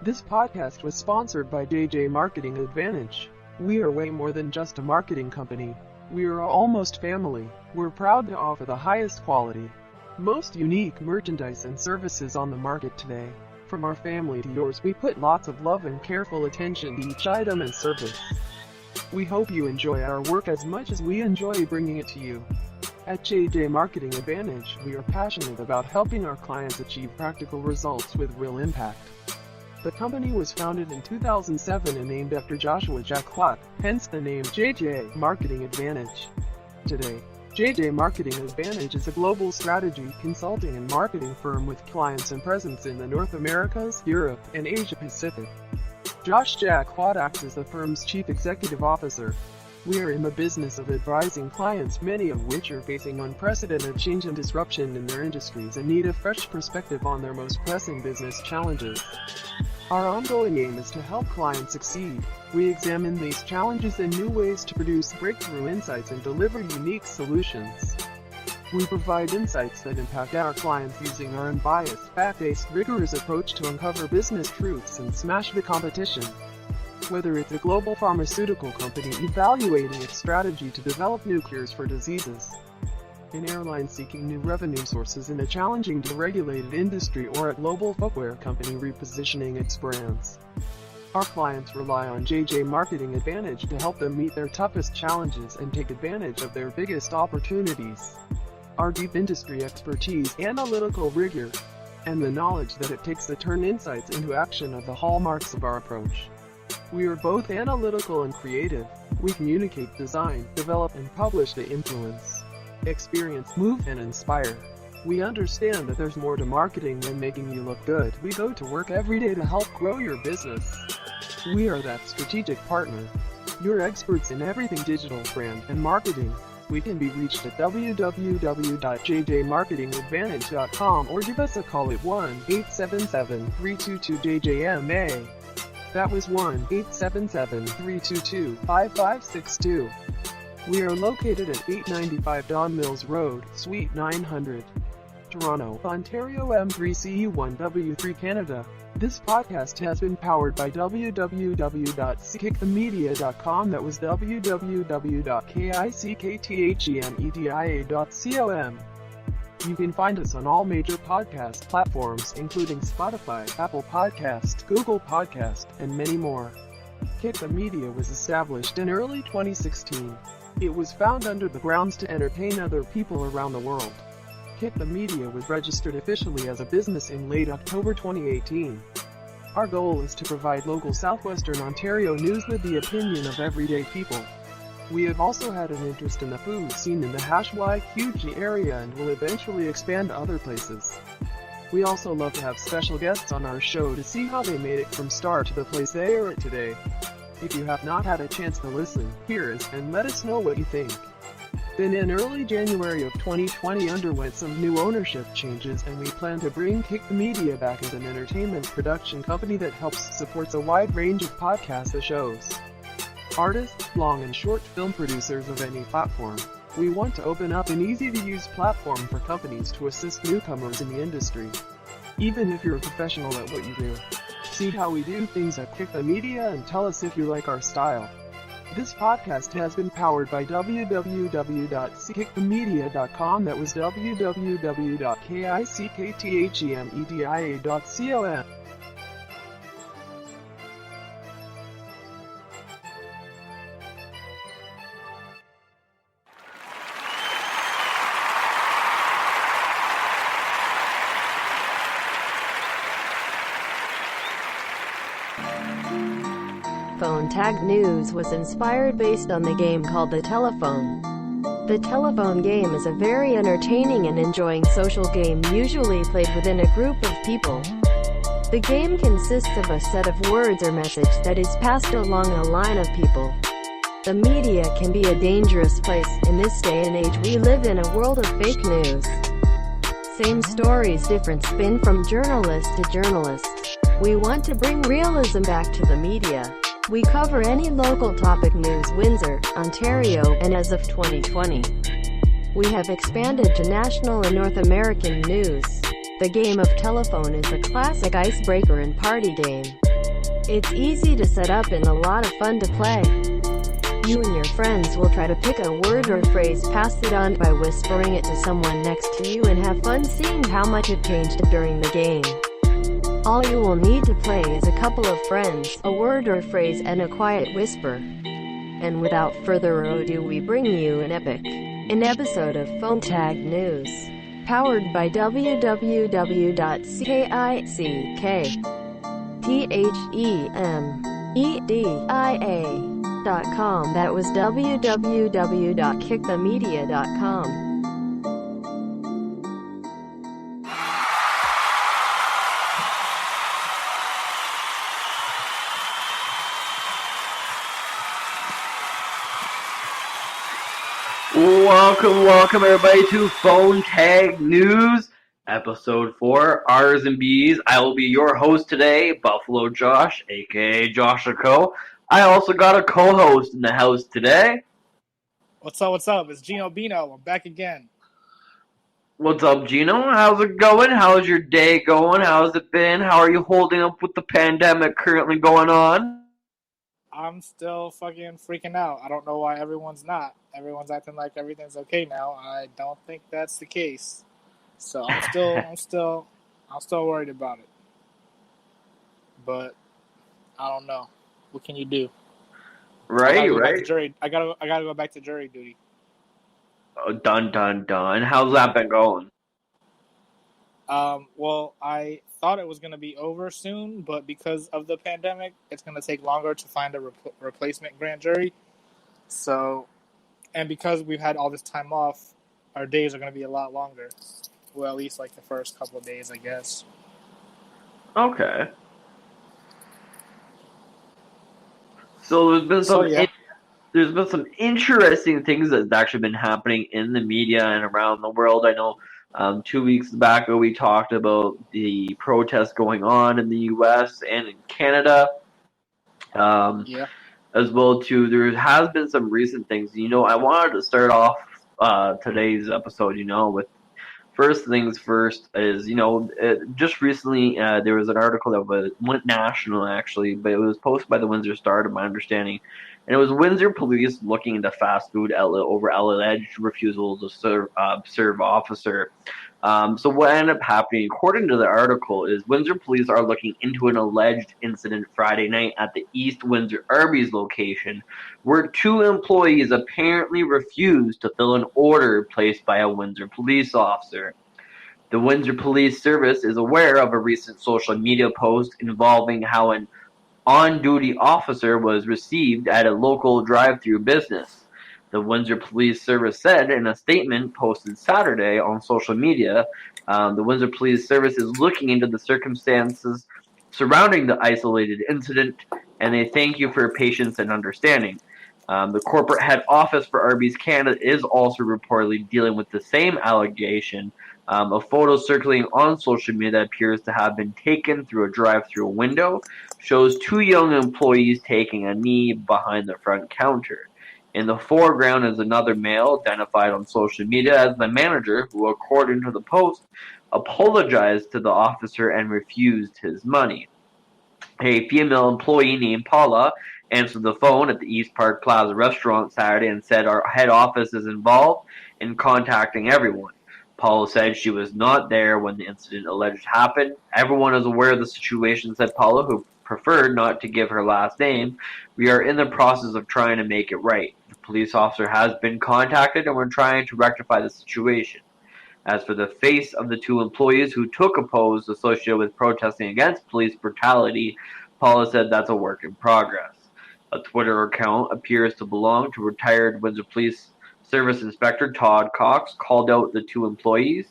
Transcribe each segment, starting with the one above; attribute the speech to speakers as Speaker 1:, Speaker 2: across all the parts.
Speaker 1: This podcast was sponsored by JJ Marketing Advantage. We are way more than just a marketing company. We are almost family. We're proud to offer the highest quality, most unique merchandise and services on the market today. From our family to yours, we put lots of love and careful attention to each item and service. We hope you enjoy our work as much as we enjoy bringing it to you. At JJ Marketing Advantage, we are passionate about helping our clients achieve practical results with real impact. The company was founded in 2007 and named after Joshua Jack Watt, hence the name JJ Marketing Advantage. Today, JJ Marketing Advantage is a global strategy, consulting and marketing firm with clients and presence in the North Americas, Europe, and Asia Pacific. Josh Jack Watt acts as the firm's Chief Executive Officer. We are in the business of advising clients, many of which are facing unprecedented change and disruption in their industries and need a fresh perspective on their most pressing business challenges. Our ongoing aim is to help clients succeed. We examine these challenges in new ways to produce breakthrough insights and deliver unique solutions. We provide insights that impact our clients using our unbiased, fact-based, rigorous approach to uncover business truths and smash the competition. Whether it's a global pharmaceutical company evaluating its strategy to develop new cures for diseases, an airline seeking new revenue sources in a challenging deregulated industry, or a global footwear company repositioning its brands, our clients rely on JJ Marketing Advantage to help them meet their toughest challenges and take advantage of their biggest opportunities. Our deep industry expertise, analytical rigor, and the knowledge that it takes to turn insights into action are the hallmarks of our approach. We are both analytical and creative. We communicate, design, develop, and publish to influence, experience, move, and inspire. We understand that there's more to marketing than making you look good. We go to work every day to help grow your business. We are that strategic partner. You're experts in everything digital, brand, and marketing. We can be reached at www.jjmarketingadvantage.com or give us a call at 1-877-322-JJMA. That was 1-877-322-5562. We are located at 895 Don Mills Road, Suite 900, Toronto, Ontario M3CU1W3 Canada. This podcast has been powered by www.kickthemedia.com. That was www.kickthemedia.com. You can find us on all major podcast platforms, including Spotify, Apple Podcast, Google Podcast, and many more. Kick the Media was established in early 2016. It was found under the grounds to entertain other people around the world. Kick the Media was registered officially as a business in late October 2018. Our goal is to provide local Southwestern Ontario news with the opinion of everyday people. We have also had an interest in the food scene in the HYQG area and will eventually expand to other places. We also love to have special guests on our show to see how they made it from start to the place they are at today. If you have not had a chance to listen, hear us, and let us know what you think. Then in early January of 2020 underwent some new ownership changes, and we plan to bring Kick the Media back as an entertainment production company that supports a wide range of podcast shows. Artists, long and short film producers of any platform. We want to open up an easy-to-use platform for companies to assist newcomers in the industry. Even if you're a professional at what you do, see how we do things at Kick the Media and tell us if you like our style. This podcast has been powered by www.kickthemedia.com. That was www.kickthemedia.com.
Speaker 2: Phone Tag News was inspired based on the game called The Telephone. The telephone game is a very entertaining and enjoying social game usually played within a group of people. The game consists of a set of words or message that is passed along a line of people. The media can be a dangerous place. In this day and age we live in a world of fake news. Same stories, different spin from journalist to journalist. We want to bring realism back to the media. We cover any local topic news, Windsor, Ontario, and as of 2020, we have expanded to national and North American news. The game of telephone is a classic icebreaker and party game. It's easy to set up and a lot of fun to play. You and your friends will try to pick a word or phrase, pass it on by whispering it to someone next to you, and have fun seeing how much it changed during the game. All you will need to play is a couple of friends, a word or phrase, and a quiet whisper. And without further ado, we bring you an episode of Phone Tag News, powered by www.kickthemedia.com. That was www.kickthemedia.com.
Speaker 3: Welcome everybody to Phone Tag News, episode 4, R's and B's. I will be your host today, Buffalo Josh, aka Josh Co. I also got a co-host in the house today.
Speaker 4: What's up? It's Gino Bino. I'm back again.
Speaker 3: What's up, Gino? How's it going? How's your day going? How's it been? How are you holding up with the pandemic currently going on?
Speaker 4: I'm still fucking freaking out. I don't know why everyone's not. Everyone's acting like everything's okay now. I don't think that's the case. So I'm still worried about it. But I don't know. What can you do?
Speaker 3: Right.
Speaker 4: I gotta go back to jury duty.
Speaker 3: Oh, dun. How's that been going?
Speaker 4: Well, I thought it was going to be over soon, but because of the pandemic, it's going to take longer to find a replacement grand jury. So, and because we've had all this time off, our days are going to be a lot longer. Well, at least like the first couple of days, I guess.
Speaker 3: Okay. So there's been some interesting things that's actually been happening in the media and around the world. I know 2 weeks back we talked about the protests going on in the U.S. and in Canada. As well too, there has been some recent things. I wanted to start off today's episode, with first things first is, just recently there was an article that went national actually, but it was posted by the Windsor Star to my understanding. And it was Windsor police looking into fast food outlet over alleged refusal to serve officer. So what ended up happening, according to the article, is Windsor police are looking into an alleged incident Friday night at the East Windsor Arby's location, where 2 employees apparently refused to fill an order placed by a Windsor police officer. The Windsor Police Service is aware of a recent social media post involving how an on-duty officer was received at a local drive-thru business. The Windsor Police Service said in a statement posted Saturday on social media, the Windsor Police Service is looking into the circumstances surrounding the isolated incident, and they thank you for your patience and understanding. The corporate head office for Arby's Canada is also reportedly dealing with the same allegation. A photo circulating on social media that appears to have been taken through a drive-thru window shows 2 young employees taking a knee behind the front counter. In the foreground is another male identified on social media as the manager who, according to the post, apologized to the officer and refused his money. A female employee named Paula answered the phone at the East Park Plaza restaurant Saturday and said our head office is involved in contacting everyone. Paula said she was not there when the incident alleged happened. Everyone is aware of the situation, said Paula, who preferred not to give her last name. We are in the process of trying to make it right. The police officer has been contacted and we're trying to rectify the situation. As for the face of the 2 employees who took a pose associated with protesting against police brutality, Paula said that's a work in progress. A Twitter account appears to belong to retired Windsor Police Service Inspector Todd Cox called out the 2 employees.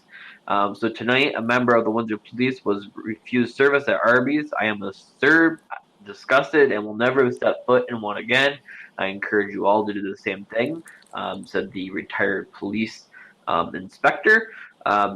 Speaker 3: So tonight, a member of the Windsor Police was refused service at Arby's. I am disturbed, disgusted, and will never step foot in one again. I encourage you all to do the same thing, said the retired police inspector.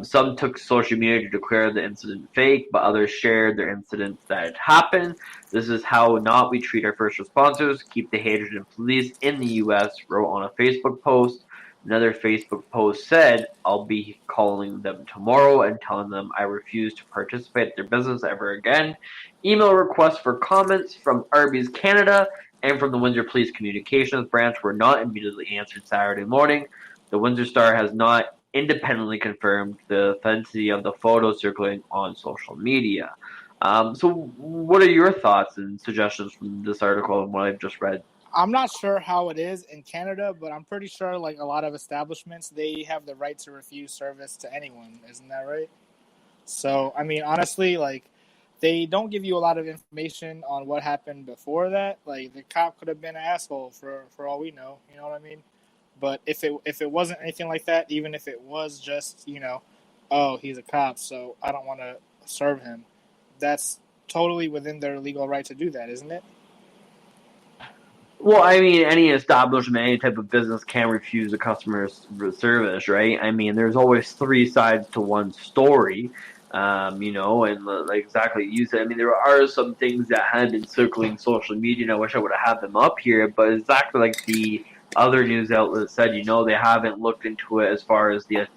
Speaker 3: Some took social media to declare the incident fake, but others shared their incidents that had happened. This is how not we treat our first responders. Keep the hatred of police in the U.S., wrote on a Facebook post. Another Facebook post said, "I'll be calling them tomorrow and telling them I refuse to participate in their business ever again." Email requests for comments from Arby's Canada and from the Windsor Police Communications Branch were not immediately answered Saturday morning. The Windsor Star has not independently confirmed the authenticity of the photos circulating on social media. So, what are your thoughts and suggestions from this article and what I've just read?
Speaker 4: I'm not sure how it is in Canada, but I'm pretty sure like a lot of establishments, they have the right to refuse service to anyone. Isn't that right? So, I mean, honestly, like they don't give you a lot of information on what happened before that. Like the cop could have been an asshole for all we know. You know what I mean? But if it wasn't anything like that, even if it was just oh, he's a cop, so I don't want to serve him, that's totally within their legal right to do that, isn't it?
Speaker 3: Well, I mean, any establishment, any type of business can refuse a customer's service, right? I mean, there's always three sides to one story, and like exactly you said. I mean, there are some things that have been circling social media, and I wish I would have had them up here, but exactly like the other news outlets said, they haven't looked into it as far as the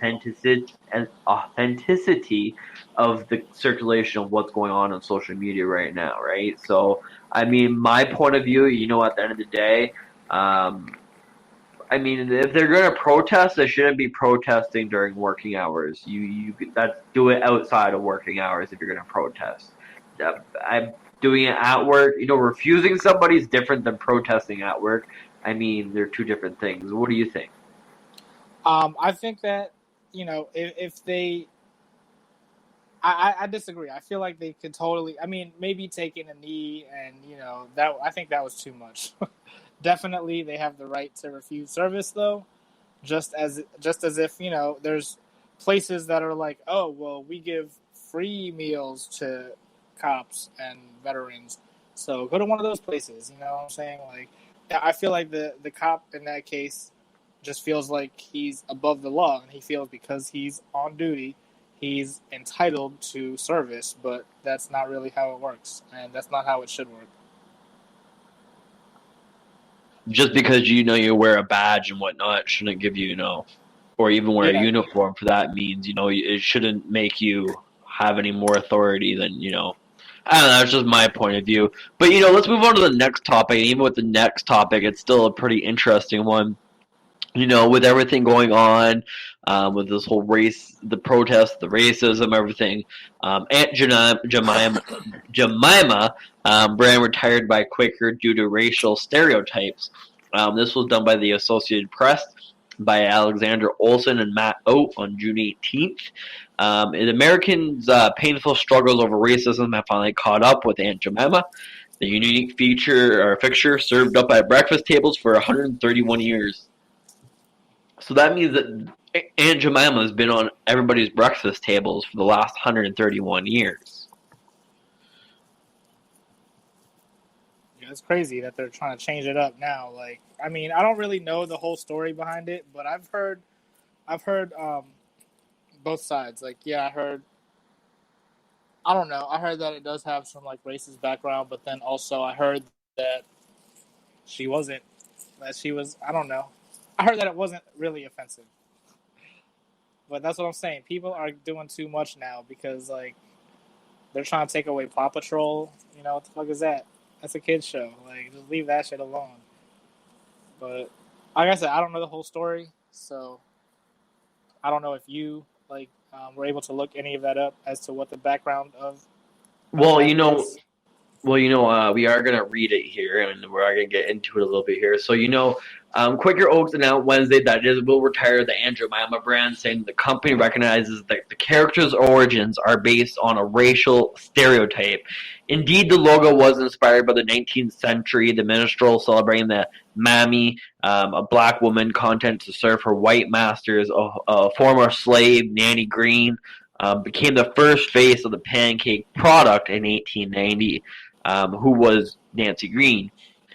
Speaker 3: authenticity of the circulation of what's going on social media right now, right? So, I mean, my point of view, at the end of the day, I mean, if they're going to protest, they shouldn't be protesting during working hours. Do it outside of working hours if you're going to protest. I'm doing it at work. Refusing somebody is different than protesting at work. I mean, they're two different things. What do you think?
Speaker 4: I think that if they, I disagree. I feel like they could totally. I mean, maybe taking a knee and that. I think that was too much. Definitely, they have the right to refuse service, though. Just as if there's places that are like, oh well, we give free meals to cops and veterans, so go to one of those places. You know what I'm saying? Like, I feel like the cop in that case just feels like he's above the law, and he feels because he's on duty, he's entitled to service, but that's not really how it works, and that's not how it should work.
Speaker 3: Just because you wear a badge and whatnot shouldn't give you, or even wear a uniform for that means, it shouldn't make you have any more authority than, I don't know, that's just my point of view. But, let's move on to the next topic. And even with the next topic, it's still a pretty interesting one. With everything going on, with this whole race, the protests, the racism, everything, Aunt Jemima Brand retired by Quaker due to racial stereotypes. This was done by the Associated Press by Alexander Olson and Matt Oat on June 18th. The Americans' painful struggles over racism have finally caught up with Aunt Jemima. The unique fixture served up at breakfast tables for 131 years. So that means that Aunt Jemima has been on everybody's breakfast tables for the last 131 years.
Speaker 4: Yeah, it's crazy that they're trying to change it up now. Like, I mean, I don't really know the whole story behind it, but I've heard both sides. Like, yeah, I don't know. I heard that it does have some like racist background, but then also I heard that she was, I don't know. I heard that it wasn't really offensive. But that's what I'm saying. People are doing too much now because, like, they're trying to take away Paw Patrol. What the fuck is that? That's a kid's show. Like, just leave that shit alone. But, like I said, I don't know the whole story. So, I don't know if you, were able to look any of that up as to what the background of
Speaker 3: Well,
Speaker 4: is.
Speaker 3: we are going to read it here, and we're going to get into it a little bit here. So, Quaker Oats announced Wednesday that it will retire the Aunt Jemima brand, saying the company recognizes that the character's origins are based on a racial stereotype. Indeed, the logo was inspired by the 19th century, the minstrel celebrating the mammy, a black woman content to serve her white masters. A former slave, Nanny Green, became the first face of the pancake product in 1890. Who was Nancy Green.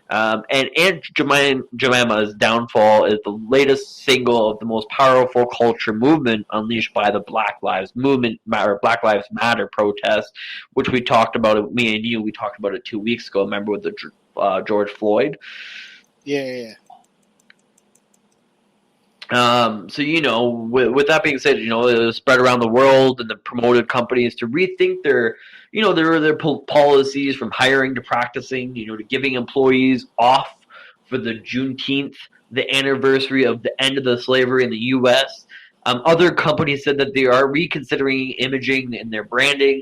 Speaker 3: And Aunt Jemima's downfall is the latest single of the most powerful culture movement unleashed by the Black Lives Matter protest, which we talked about. Me and you, we talked about it 2 weeks ago. Remember with the George Floyd?
Speaker 4: Yeah.
Speaker 3: So with that being said, it was spread around the world, and the promoted companies to rethink their policies, from hiring to practicing, to giving employees off for the Juneteenth, the anniversary of the end of the slavery in the U.S. Other companies said that they are reconsidering imaging and their branding.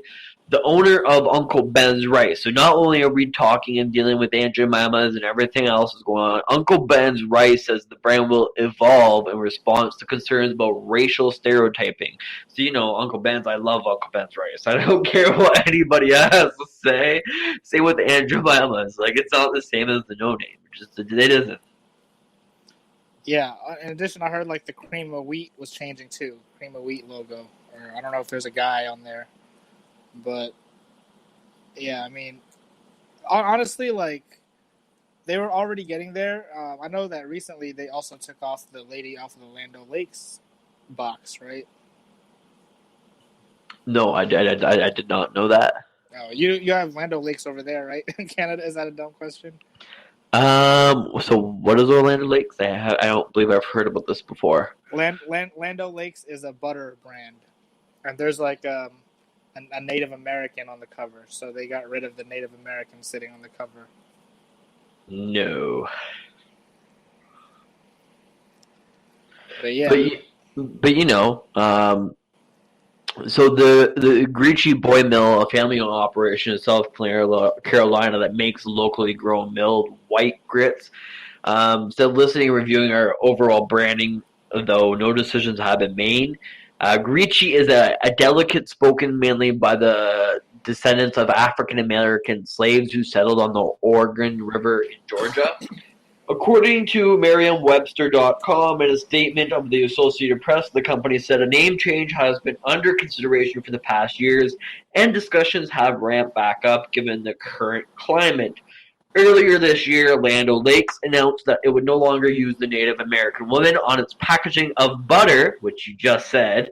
Speaker 3: The owner of Uncle Ben's Rice. So not only are we talking and dealing with Aunt Jemima's and everything else is going on, Uncle Ben's Rice says the brand will evolve in response to concerns about racial stereotyping. So, Uncle Ben's, I love Uncle Ben's Rice. I don't care what anybody has to say. Same with Aunt Jemima's. Like, it's not the same as the no name. It isn't.
Speaker 4: Yeah. In addition, I heard like the cream of wheat was changing too. Cream of wheat logo. Or I don't know if there's a guy on there. But yeah, I mean, honestly, like they were already getting there. I know that recently they also took off the lady off of the Land O'Lakes box, right?
Speaker 3: No, I did not know that.
Speaker 4: Oh, you have Land O'Lakes over there, right? In Canada, is that a dumb question?
Speaker 3: So what is Orlando Lakes? I don't believe I've heard about this before.
Speaker 4: Land O'Lakes is a butter brand, and there's like a Native American on the cover, so they got rid of the Native American sitting on the cover.
Speaker 3: No.
Speaker 4: But yeah.
Speaker 3: So the Grecian Boy Mill, a family-owned operation in South Carolina that makes locally grown milled white grits, said listening and reviewing our overall branding, though no decisions have been made. Greci is a delicate spoken mainly by the descendants of African American slaves who settled on the Oregon River in Georgia. According to Merriam-Webster.com, in a statement of the Associated Press, the company said a name change has been under consideration for the past years, and discussions have ramped back up given the current climate. Earlier this year, Land O'Lakes announced that it would no longer use the Native American woman on its packaging of butter, which you just said,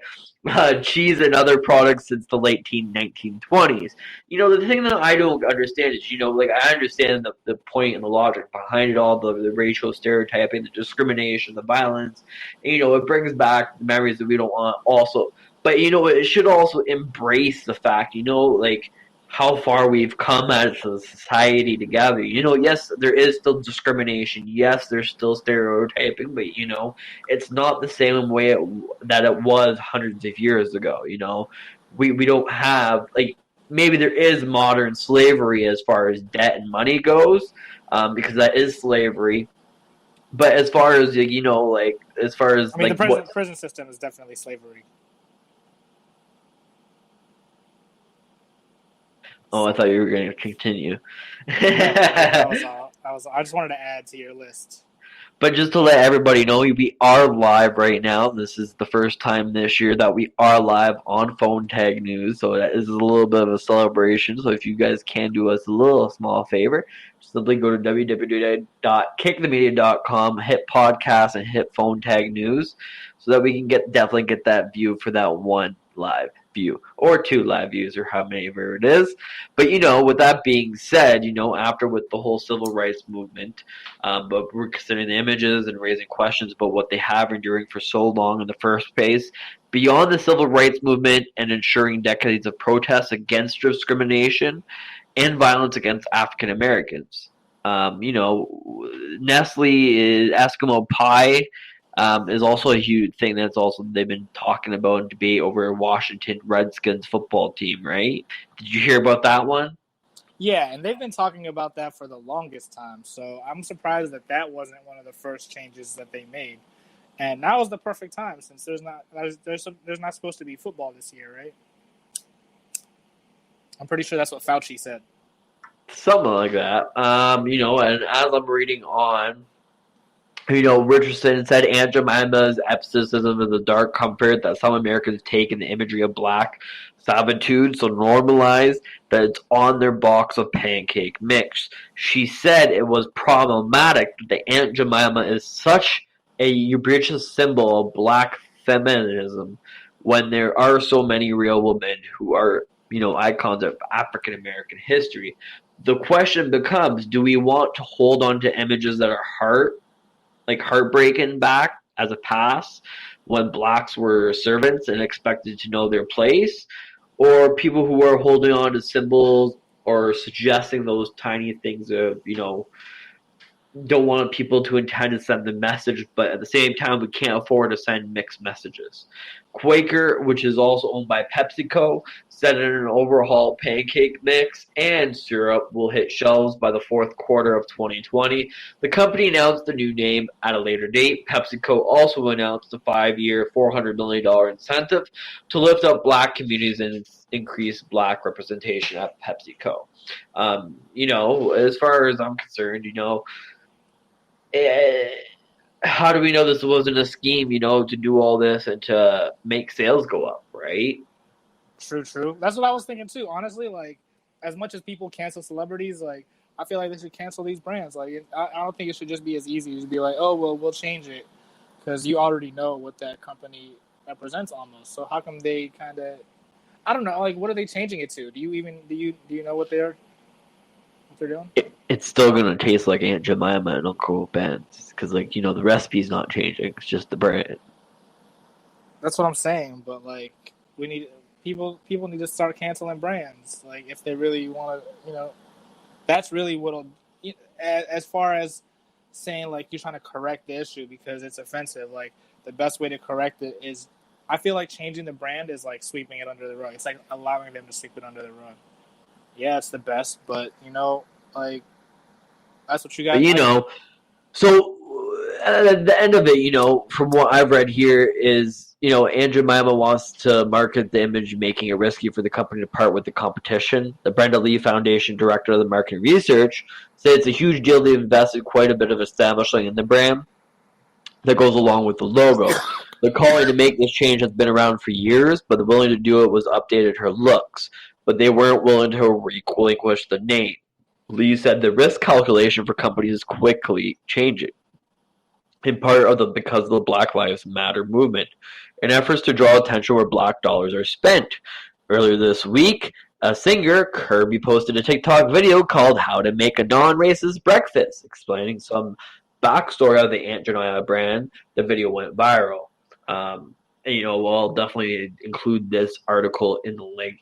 Speaker 3: cheese, and other products since the late 1920s. The thing that I don't understand is, I understand the point and the logic behind it all, the racial stereotyping, the discrimination, the violence. And, it brings back memories that we don't want also. But, it should also embrace the fact, how far we've come as a society together. Yes, there is still discrimination. Yes, there's still stereotyping, but it's not the same way that it was hundreds of years ago. We don't have maybe there is modern slavery as far as debt and money goes, because that is slavery. But as far as
Speaker 4: the prison system is definitely slavery.
Speaker 3: Oh, I thought you were going to continue.
Speaker 4: That was all. I just wanted to add to your list.
Speaker 3: But just to let everybody know, we are live right now. This is the first time this year that we are live on Phone Tag News, so that is a little bit of a celebration. So if you guys can do us a little small favor, simply go to www.kickthemedia.com, hit podcast, and hit Phone Tag News, so that we can definitely get that view for that one live view, or 2 live views, or how many ever it is. But with that being said, after with the whole civil rights movement, but we're considering the images and raising questions about what they have enduring for so long in the first place, beyond the civil rights movement and ensuring decades of protests against discrimination and violence against African Americans. Nestle is Eskimo pie. Is also a huge thing they've been talking about and debate over Washington Redskins football team, right? Did you hear about that one?
Speaker 4: Yeah, and they've been talking about that for the longest time. So I'm surprised that wasn't one of the first changes that they made. And now is the perfect time since there's not supposed to be football this year, right? I'm pretty sure that's what Fauci said.
Speaker 3: Something like that. And as I'm reading on, Richardson said Aunt Jemima's exorcism is a dark comfort that some Americans take in the imagery of black servitude, so normalized that it's on their box of pancake mix. She said it was problematic that the Aunt Jemima is such a ubiquitous symbol of black feminism when there are so many real women who are, icons of African American history. The question becomes, do we want to hold on to images that are heartbreaking back as a past when blacks were servants and expected to know their place, or people who are holding on to symbols or suggesting those tiny things of, don't want people to intend to send the message, but at the same time, we can't afford to send mixed messages. Quaker, which is also owned by PepsiCo, said in an overhaul pancake mix and syrup will hit shelves by the fourth quarter of 2020. The company announced the new name at a later date. PepsiCo also announced a 5-year, $400 million incentive to lift up black communities and increase black representation at PepsiCo. As far as I'm concerned, how do we know this wasn't a scheme, to do all this and to make sales go up, right?
Speaker 4: True. That's what I was thinking too. Honestly, like, as much as people cancel celebrities, like, I feel like they should cancel these brands. Like, I don't think it should just be as easy as be like, oh, well, we'll change it, because you already know what that company represents almost. So how come they kind of, I don't know, like, what are they changing it to? Do you know what they're doing?
Speaker 3: It's still gonna taste like Aunt Jemima and Uncle Ben's, because the recipe's not changing. It's just the brand.
Speaker 4: That's what I'm saying. But like, we need people need to start canceling brands. Like, if they really want to, that's really what'll. As far as saying like you're trying to correct the issue because it's offensive, like the best way to correct it is, I feel like changing the brand is like sweeping it under the rug. It's like allowing them to sweep it under the rug. Yeah, it's the best, but like, that's what you got.
Speaker 3: So at the end of it, from what I've read here is, Aunt Jemima wants to market the image, making it risky for the company to part with the competition. The Brenda Lee Foundation director of the marketing research said it's a huge deal. They've invested quite a bit of establishing in the brand that goes along with the logo. The calling to make this change has been around for years, but the willing to do it was updated her looks. But they weren't willing to relinquish the name. Lee said the risk calculation for companies is quickly changing, in part because of the Black Lives Matter movement, in efforts to draw attention where black dollars are spent. Earlier this week, a singer, Kirby, posted a TikTok video called How to Make a Non-Racist Breakfast, explaining some backstory of the Aunt Jemima brand. The video went viral. We'll definitely include this article in the link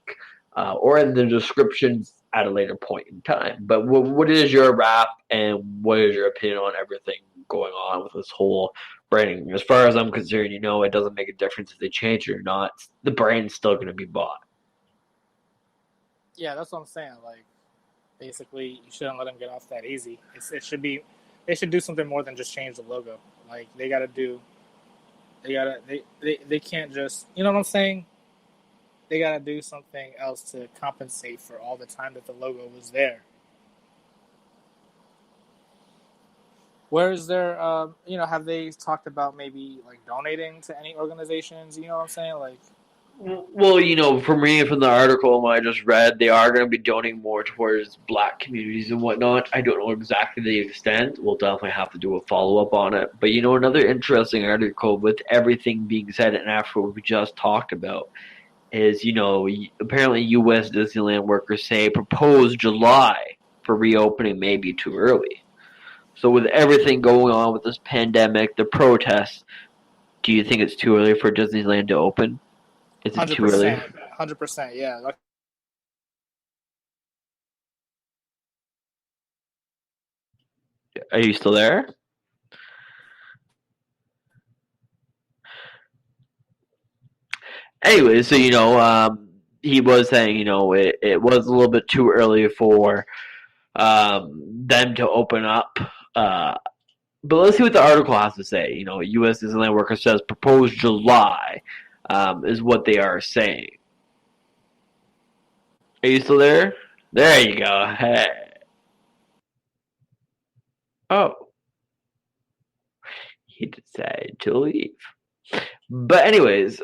Speaker 3: or in the descriptions at a later point in time. But what is your wrap and what is your opinion on everything going on with this whole branding? As far as I'm concerned, it doesn't make a difference if they change it or not. The brand's still going to be bought.
Speaker 4: Yeah, that's what I'm saying. Like, basically, you shouldn't let them get off that easy. They should do something more than just change the logo. Like, they can't just, you know what I'm saying? They got to do something else to compensate for all the time that the logo was there. Where is there, have they talked about maybe like donating to any organizations? You know what I'm saying? Like,
Speaker 3: well, from reading from the article I just read, they are going to be donating more towards black communities and whatnot. I don't know exactly the extent. We'll definitely have to do a follow-up on it. But, another interesting article with everything being said and after what we just talked about is, apparently U.S. Disneyland workers say proposed July for reopening may be too early. So with everything going on with this pandemic, the protests, do you think it's too early for Disneyland to open? Is it too early?
Speaker 4: 100%, yeah.
Speaker 3: Are you still there? Anyway, so he was saying it was a little bit too early for them to open up. But let's see what the article has to say. U.S. Disneyland worker says proposed July is what they are saying. Are you still there? There you go. Hey. Oh. He decided to leave. But anyways,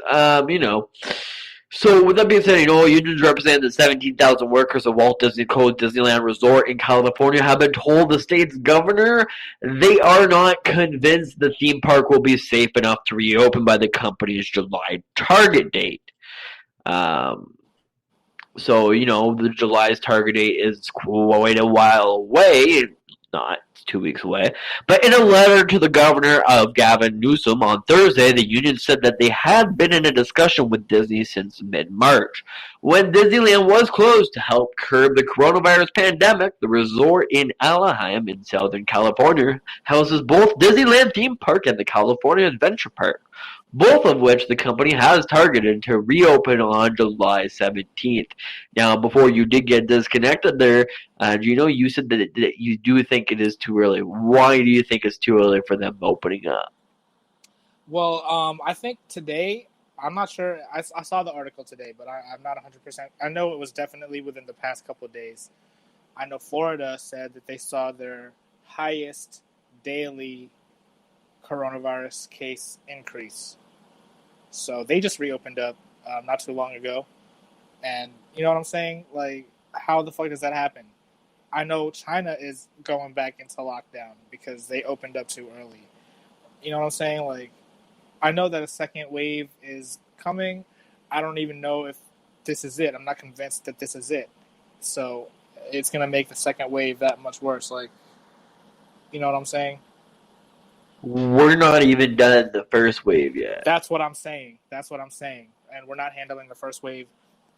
Speaker 3: so with that being said, unions representing the 17,000 workers of Walt Disney Co. Disneyland Resort in California have been told the state's governor they are not convinced the theme park will be safe enough to reopen by the company's July target date. So, the July's target date is quite a while away. not. It's 2 weeks away. But in a letter to the governor of Gavin Newsom on Thursday, the union said that they had been in a discussion with Disney since mid-March. When Disneyland was closed to help curb the coronavirus pandemic, the resort in Anaheim in Southern California houses both Disneyland theme park and the California Adventure Park, both of which the company has targeted to reopen on July 17th. Now, before you did get disconnected there, Gino, you said that you do think it is too early. Why do you think it's too early for them opening up?
Speaker 4: Well, I think today, I'm not sure. I saw the article today, but I'm not 100%. I know it was definitely within the past couple of days. I know Florida said that they saw their highest daily coronavirus case increase. So they just reopened up not too long ago. And you know what I'm saying? Like, how the fuck does that happen? I know China is going back into lockdown because they opened up too early. You know what I'm saying? Like, I know that a second wave is coming. I don't even know if this is it. I'm not convinced that this is it. So it's going to make the second wave that much worse. Like, you know what I'm saying?
Speaker 3: We're not even done the first wave yet.
Speaker 4: That's what I'm saying. And we're not handling the first wave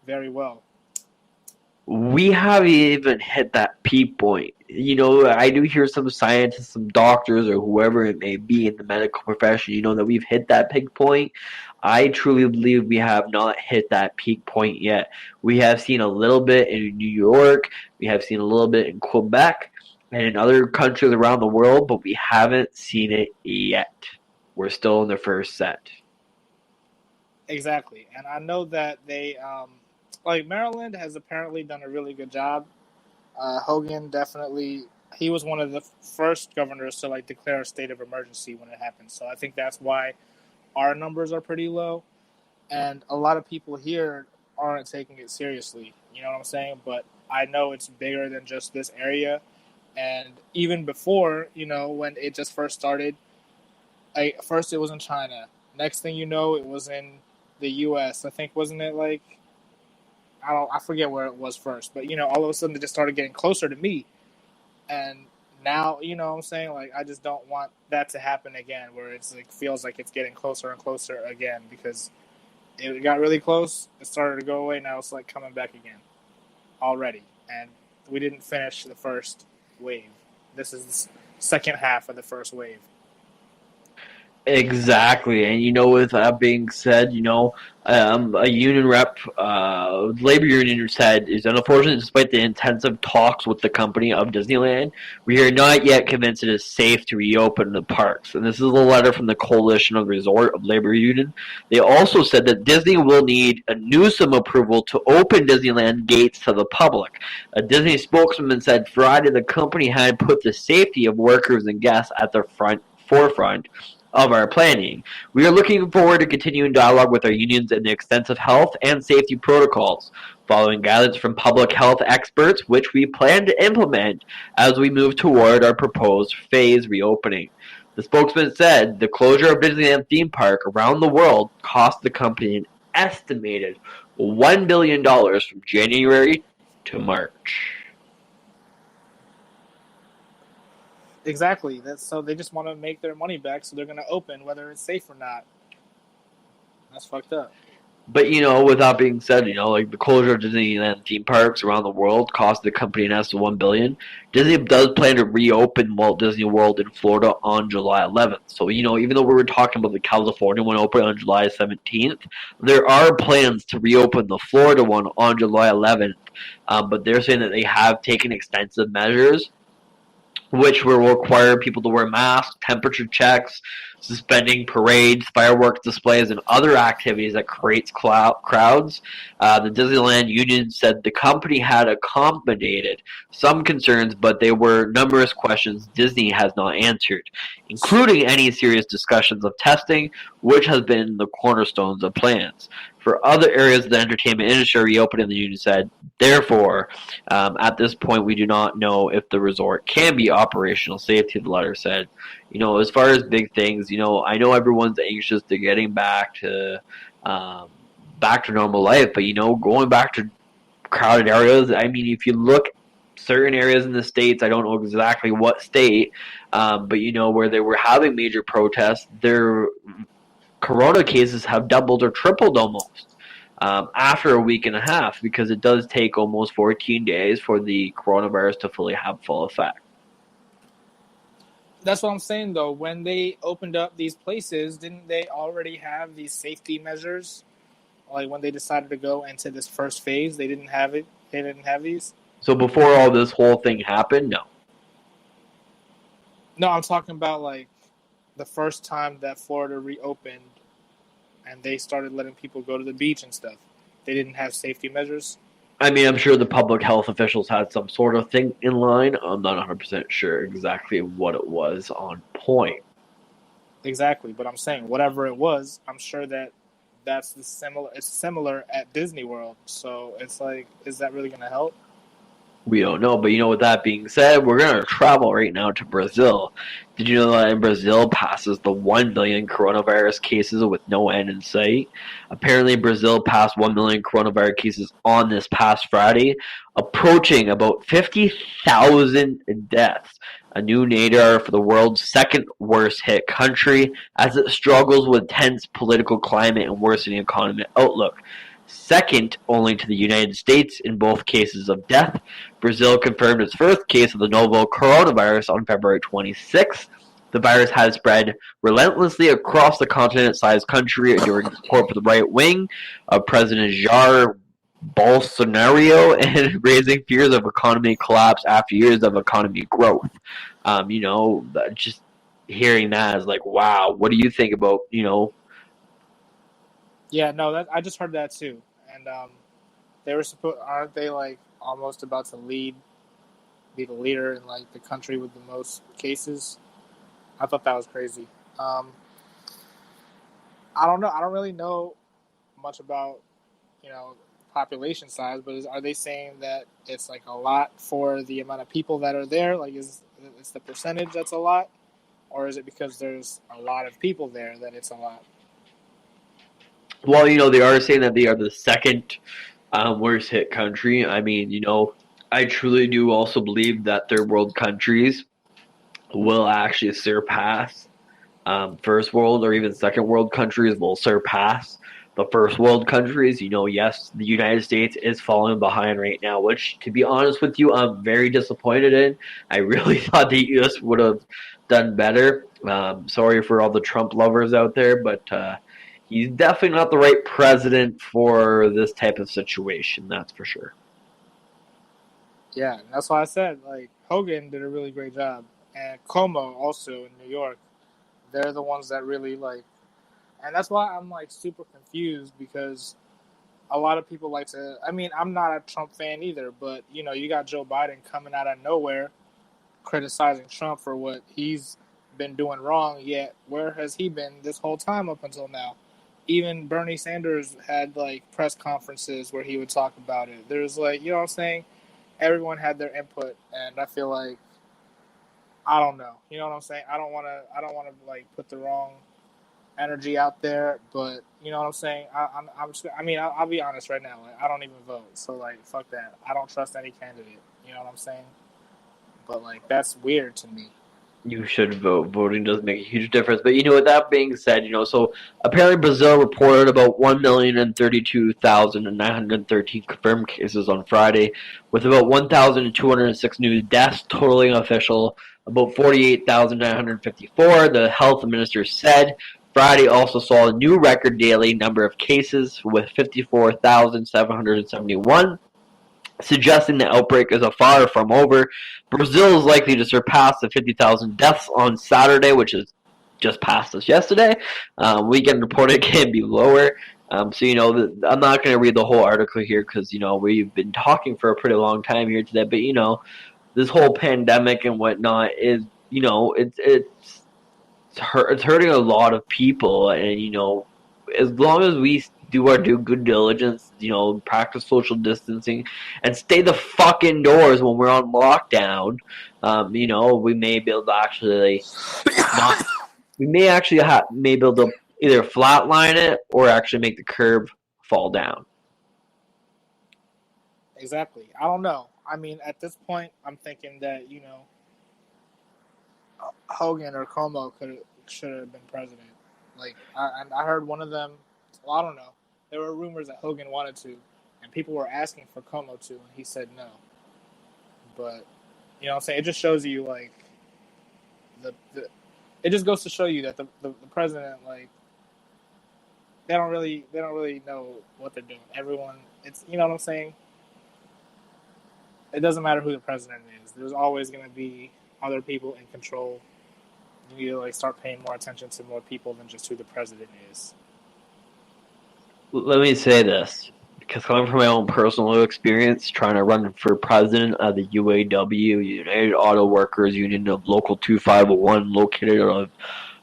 Speaker 4: very well.
Speaker 3: We haven't even hit that peak point. You know, I do hear some scientists, some doctors, or whoever it may be in the medical profession, you know, that we've hit that peak point. I truly believe we have not hit that peak point yet. We have seen a little bit in New York. We have seen a little bit in Quebec and in other countries around the world, but we haven't seen it yet. We're still in the first set.
Speaker 4: Exactly. And I know that they, like, Maryland has apparently done a really good job. Hogan definitely, he was one of the first governors to, like, declare a state of emergency when it happened. So I think that's why our numbers are pretty low. And a lot of people here aren't taking it seriously. You know what I'm saying? But I know it's bigger than just this area. And even before, you know, when it just first started, first it was in China. Next thing you know, it was in the U.S. I think, wasn't it like, I forget where it was first. But, you know, all of a sudden it just started getting closer to me. And now, you know what I'm saying? Like, I just don't want that to happen again, where it's like feels like it's getting closer and closer again, because it got really close. It started to go away. Now it's like coming back again already. And we didn't finish the first wave. This is the second half of the first wave.
Speaker 3: Exactly, and you know, with that being said, you know, a union rep, labor union said, is unfortunate despite the intensive talks with the company of Disneyland, we are not yet convinced it is safe to reopen the parks. And this is a letter from the Coalition of Resort of Labor Union. They also said that Disney will need a Newsom approval to open Disneyland gates to the public. A Disney spokesman said Friday the company had put the safety of workers and guests at the forefront of our planning. We are looking forward to continuing dialogue with our unions in the extensive health and safety protocols, following guidance from public health experts, which we plan to implement as we move toward our proposed phase reopening. The spokesman said the closure of Disneyland theme park around the world cost the company an estimated $1 billion from January to March.
Speaker 4: Exactly. So they just want to make their money back, so they're going to open whether it's safe or not. That's fucked up.
Speaker 3: But, you know, with that being said, you know, like the closure of Disneyland theme parks around the world cost the company an estimated $1 billion. Disney does plan to reopen Walt Disney World in Florida on July 11th. So, you know, even though we were talking about the California one open on July 17th, there are plans to reopen the Florida one on July 11th. But they're saying that they have taken extensive measures, which will require people to wear masks, temperature checks, suspending parades, fireworks displays, and other activities that creates crowds. The Disneyland Union said the company had accommodated some concerns, but there were numerous questions Disney has not answered, including any serious discussions of testing, which has been the cornerstones of plans. For other areas of the entertainment industry reopening, the union said, therefore, at this point, we do not know if the resort can be operational safety, the letter said. You know, as far as big things, you know, I know everyone's anxious to getting back to normal life, but, you know, going back to crowded areas, I mean, if you look certain areas in the States, I don't know exactly what state, but where they were having major protests, their corona cases have doubled or tripled almost after a week and a half, because it does take almost 14 days for the coronavirus to fully have full effect.
Speaker 4: That's what I'm saying, though. When they opened up these places, didn't they already have these safety measures? Like when they decided to go into this first phase, they didn't have it. They didn't have these.
Speaker 3: So before all this whole thing happened, no.
Speaker 4: No, I'm talking about like the first time that Florida reopened and they started letting people go to the beach and stuff. They didn't have safety measures.
Speaker 3: I mean, I'm sure the public health officials had some sort of thing in line. I'm not 100% sure exactly what it was on point.
Speaker 4: Exactly, but I'm saying whatever it was, I'm sure that that's the similar. It's similar at Disney World, so it's like, is that really going to help?
Speaker 3: We don't know, but with that being said, we're going to travel right now to Brazil. Did you know that in Brazil passes the 1 million coronavirus cases with no end in sight? Apparently, Brazil passed 1 million coronavirus cases on this past Friday, approaching about 50,000 deaths. A new nadir for the world's second worst hit country as it struggles with tense political climate and worsening economic outlook. Second only to the United States in both cases of death. Brazil confirmed its first case of the novel coronavirus on February 26th. The virus has spread relentlessly across the continent-sized country during support for the right wing of President Jair Bolsonaro and raising fears of economy collapse after years of economy growth. Just hearing that is like, wow, what do you think about,
Speaker 4: Yeah, no, I just heard that too, and they were aren't they like almost about to be the leader in like the country with the most cases? I thought that was crazy. I don't know. I don't really know much about population size, but are they saying that it's like a lot for the amount of people that are there? Like, is it's the percentage that's a lot, or is it because there's a lot of people there that it's a lot?
Speaker 3: Well, they are saying that they are the second worst hit country. I mean, I truly do also believe that third world countries will actually surpass first world or even second world countries will surpass the first world countries. Yes, the United States is falling behind right now, which, to be honest with you, I'm very disappointed in. I really thought the U.S. would have done better. Sorry for all the Trump lovers out there, but he's definitely not the right president for this type of situation, that's for sure.
Speaker 4: Yeah, that's why I said, like, Hogan did a really great job. And Como also in New York. They're the ones that really, like... And that's why I'm, like, super confused, because a lot of people like to... I mean, I'm not a Trump fan either, but, you got Joe Biden coming out of nowhere criticizing Trump for what he's been doing wrong, yet where has he been this whole time up until now? Even Bernie Sanders had, like, press conferences where he would talk about it. There's, like, you know what I'm saying? Everyone had their input, and I feel like, I don't know. You know what I'm saying? I don't want to like, put the wrong energy out there, but, you know what I'm saying? I'll be honest right now. Like, I don't even vote, so, like, fuck that. I don't trust any candidate. You know what I'm saying? But, like, that's weird to me.
Speaker 3: You should vote. Voting does make a huge difference. But with that being said, so apparently Brazil reported about 1,032,913 confirmed cases on Friday, with about 1,206 new deaths, totaling official about 48,954. The health minister said Friday also saw a new record daily number of cases with 54,771. Suggesting the outbreak is far from over. Brazil is likely to surpass the 50,000 deaths on Saturday, which is just past us yesterday. Weekend reported can be lower. I'm not going to read the whole article here because, we've been talking for a pretty long time here today. But, this whole pandemic and whatnot is, it's hurting a lot of people. And, as long as we do our due diligence, practice social distancing, and stay the fuck indoors when we're on lockdown, we may be able to actually may be able to either flatline it or actually make the curve fall down.
Speaker 4: Exactly. I don't know. I mean, at this point, I'm thinking that Hogan or Cuomo should have been president. Like, I heard one of them. Well, I don't know. There were rumors that Hogan wanted to, and people were asking for Cuomo to, and he said no. But you know what I'm saying? It just shows you like it just goes to show you that the president, like, they don't really know what they're doing. Everyone, it's, you know what I'm saying? It doesn't matter who the president is. There's always going to be other people in control. You need to like start paying more attention to more people than just who the president is.
Speaker 3: Let me say this, because coming from my own personal experience, trying to run for president of the UAW, United Auto Workers Union of Local 2501, located out of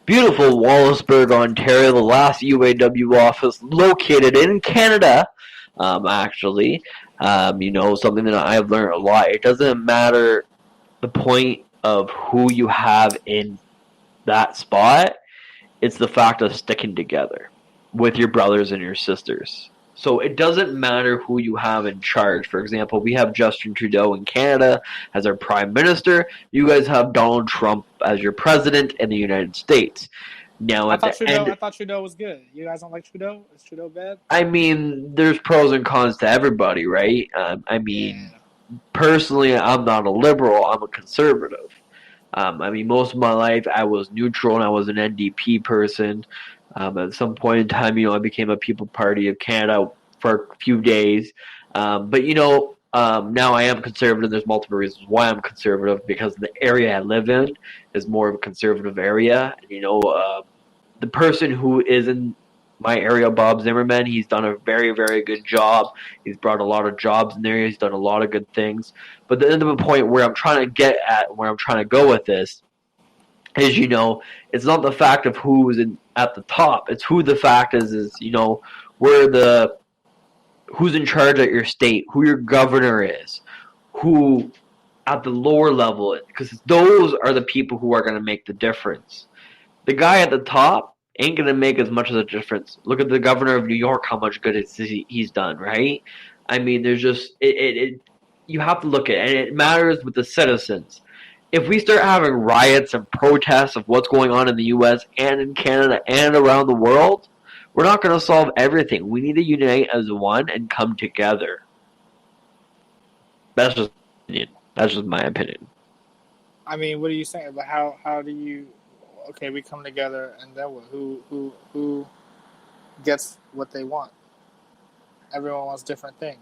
Speaker 3: beautiful Wallaceburg, Ontario, the last UAW office located in Canada, actually. Something that I've learned a lot. It doesn't matter the point of who you have in that spot. It's the fact of sticking together with your brothers and your sisters. So it doesn't matter who you have in charge. For example, we have Justin Trudeau in Canada as our prime minister. You guys have Donald Trump as your president in the United States. Now,
Speaker 4: I thought Trudeau was good. You guys don't like Trudeau? Is Trudeau bad?
Speaker 3: I mean, there's pros and cons to everybody, right? Personally, I'm not a liberal. I'm a conservative. Most of my life I was neutral and I was an NDP person. At some point in time, I became a People Party of Canada for a few days. But now I am conservative. There's multiple reasons why I'm conservative, because the area I live in is more of a conservative area. The person who is in my area, Bob Zimmerman, he's done a very, very good job. He's brought a lot of jobs in there. He's done a lot of good things. But the end of the point where I'm trying to get at, where I'm trying to go with this, is, it's not the fact of who's at the top. It's who the fact is who's in charge at your state, who your governor is, who at the lower level is, because those are the people who are going to make the difference. The guy at the top ain't going to make as much of a difference. Look at the governor of New York, how much good he's done, right? There's just, you have to look at it, and it matters with the citizens. If we start having riots and protests of what's going on in the U.S. and in Canada and around the world, we're not going to solve everything. We need to unite as one and come together. That's just my opinion.
Speaker 4: What are you saying? But how do you? Okay, we come together, and then what? Who gets what they want? Everyone wants different things.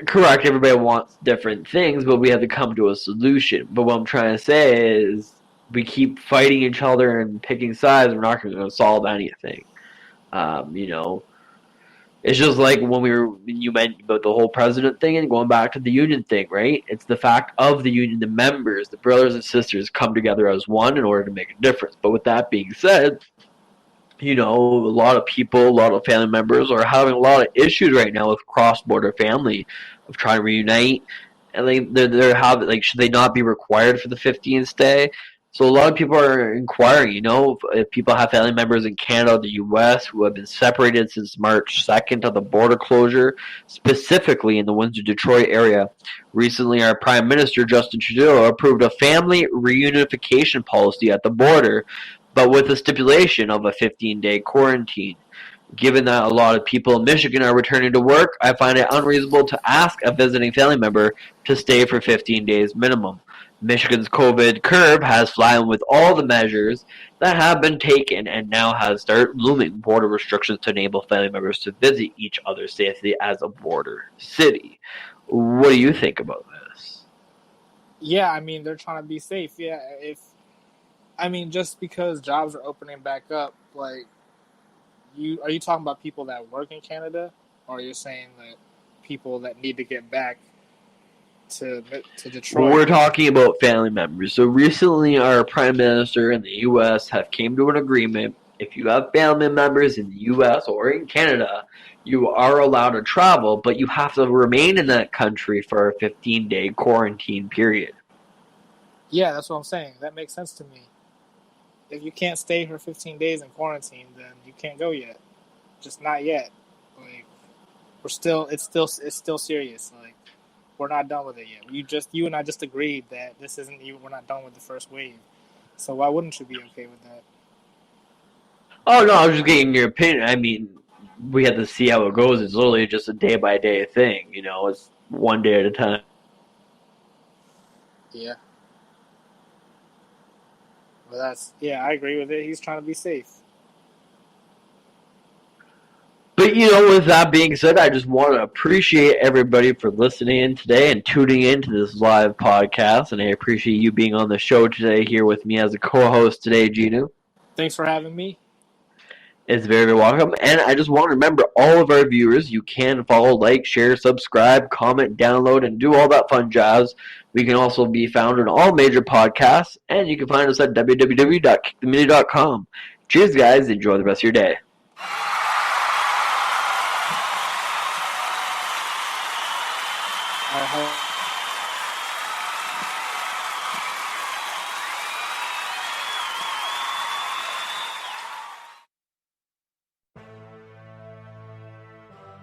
Speaker 3: Correct, everybody wants different things, but we have to come to a solution. But what I'm trying to say is, we keep fighting each other and picking sides, we're not going to solve anything. It's just like when you mentioned about the whole president thing and going back to the union thing, right? It's the fact of the union, the members, the brothers and sisters come together as one in order to make a difference. But with that being said, a lot of people, a lot of family members are having a lot of issues right now with cross-border family of trying to reunite. And they're having, should they not be required for the 15 stay? So a lot of people are inquiring, if people have family members in Canada, the U.S., who have been separated since March 2nd of the border closure, specifically in the Windsor-Detroit area. Recently, our Prime Minister, Justin Trudeau, approved a family reunification policy at the border, but with the stipulation of a 15-day quarantine. Given that a lot of people in Michigan are returning to work, I find it unreasonable to ask a visiting family member to stay for 15 days minimum. Michigan's COVID curve has flattened with all the measures that have been taken and now has started looming border restrictions to enable family members to visit each other safely as a border city. What do you think about this?
Speaker 4: Yeah, they're trying to be safe. Yeah, just because jobs are opening back up, are you talking about people that work in Canada, or you're saying that people that need to get back to Detroit?
Speaker 3: We're talking about family members. So recently, our Prime Minister in the U.S. have came to an agreement. If you have family members in the U.S. or in Canada, you are allowed to travel, but you have to remain in that country for a 15-day quarantine period.
Speaker 4: Yeah, that's what I'm saying. That makes sense to me. If you can't stay for 15 days in quarantine, then you can't go yet. Just not yet. It's still serious. we're not done with it yet. You and I just agreed that this isn't even. We're not done with the first wave. So why wouldn't you be okay with that?
Speaker 3: Oh no, I was just getting your opinion. I mean, we have to see how it goes. It's literally just a day by day thing. You know, it's one day at a time.
Speaker 4: Yeah. Well, I agree with it. He's trying to be safe.
Speaker 3: But, you know, with that being said, I just want to appreciate everybody for listening in today and tuning in to this live podcast. And I appreciate you being on the show today here with me as a co-host today, Gino.
Speaker 4: Thanks for having me.
Speaker 3: It's very, very welcome. And I just want to remember all of our viewers, you can follow, like, share, subscribe, comment, download, and do all that fun jazz. We can also be found on all major podcasts, and you can find us at www.kickthemedia.com. Cheers, guys. Enjoy the rest of your day.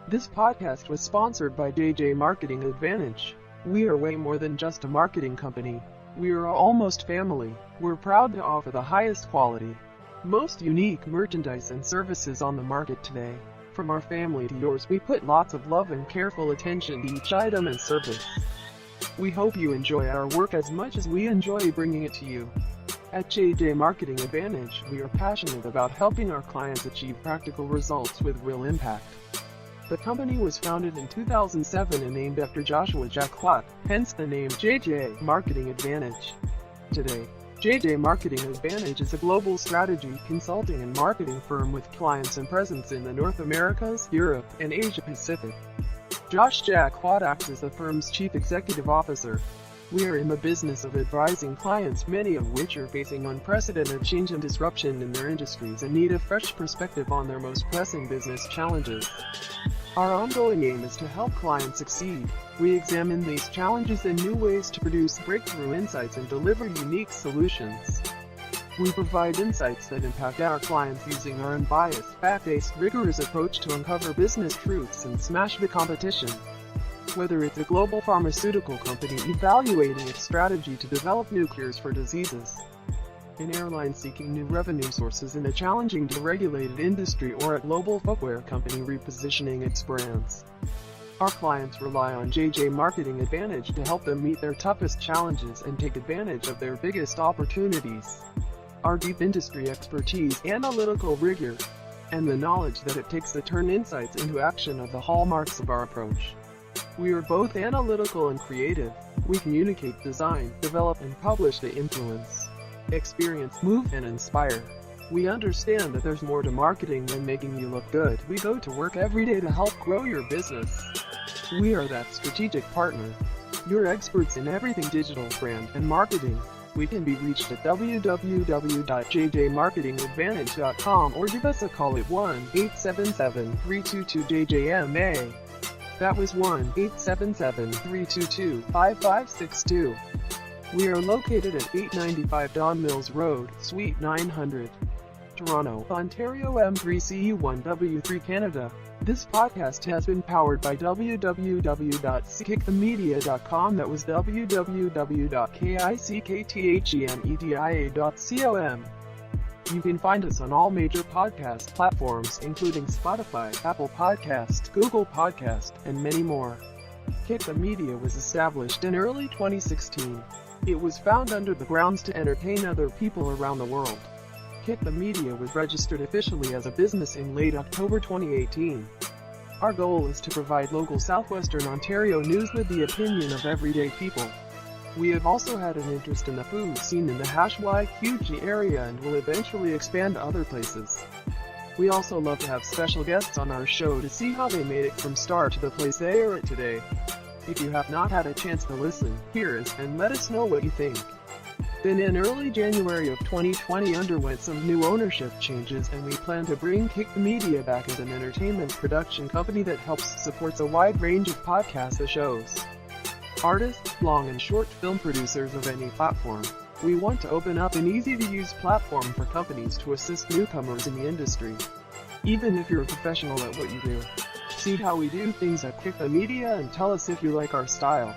Speaker 1: This podcast was sponsored by JJ Marketing Advantage. We are way more than just a marketing company. We are almost family. We're proud to offer the highest quality, most unique merchandise and services on the market today. From our family to yours, we put lots of love and careful attention to each item and service. We hope you enjoy our work as much as we enjoy bringing it to you. At JJ Marketing Advantage, we are passionate about helping our clients achieve practical results with real impact. The company was founded in 2007 and named after Joshua Jack Watt, hence the name JJ Marketing Advantage. Today, JJ Marketing Advantage is a global strategy consulting and marketing firm with clients and presence in the North Americas, Europe, and Asia Pacific. Josh Jack Watt acts as the firm's chief executive officer. We are in the business of advising clients, many of which are facing unprecedented change and disruption in their industries and need a fresh perspective on their most pressing business challenges. Our ongoing aim is to help clients succeed. We examine these challenges and new ways to produce breakthrough insights and deliver unique solutions. We provide insights that impact our clients using our unbiased, fact-based, rigorous approach to uncover business truths and smash the competition. Whether it's a global pharmaceutical company evaluating its strategy to develop new cures for diseases, an airline seeking new revenue sources in a challenging deregulated industry, or a global footwear company repositioning its brands, our clients rely on JJ Marketing Advantage to help them meet their toughest challenges and take advantage of their biggest opportunities. Our deep industry expertise, analytical rigor, and the knowledge that it takes to turn insights into action are the hallmarks of our approach. We are both analytical and creative. We communicate, design, develop, and publish to influence, experience, move, and inspire. We understand that there's more to marketing than making you look good. We go to work every day to help grow your business. We are that strategic partner. You're experts in everything digital, brand, and marketing. We can be reached at www.jjmarketingadvantage.com or give us a call at 1-877-322-JJMA. That was 1-877-322-5562. We are located at 895 Don Mills Road, Suite 900, Toronto, Ontario M3CU1W3 Canada. This podcast has been powered by www.kickthemedia.com. That was www.kickthemedia.com. You can find us on all major podcast platforms, including Spotify, Apple Podcast, Google Podcast, and many more. Kick the Media was established in early 2016. It was found under the grounds to entertain other people around the world. Kick the Media was registered officially as a business in late October 2018. Our goal is to provide local Southwestern Ontario news with the opinion of everyday people. We have also had an interest in the food scene in the Huge area and will eventually expand to other places. We also love to have special guests on our show to see how they made it from start to the place they are at today. If you have not had a chance to listen, hear us, and let us know what you think. Then in early January of 2020 underwent some new ownership changes, and we plan to bring Kick the Media back as an entertainment production company that supports a wide range of podcast shows. Artists, long and short film producers of any platform. We want to open up an easy-to-use platform for companies to assist newcomers in the industry, even if you're a professional at what you do. See how we do things at Kick the Media and tell us if you like our style.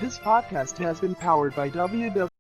Speaker 1: This podcast has been powered by www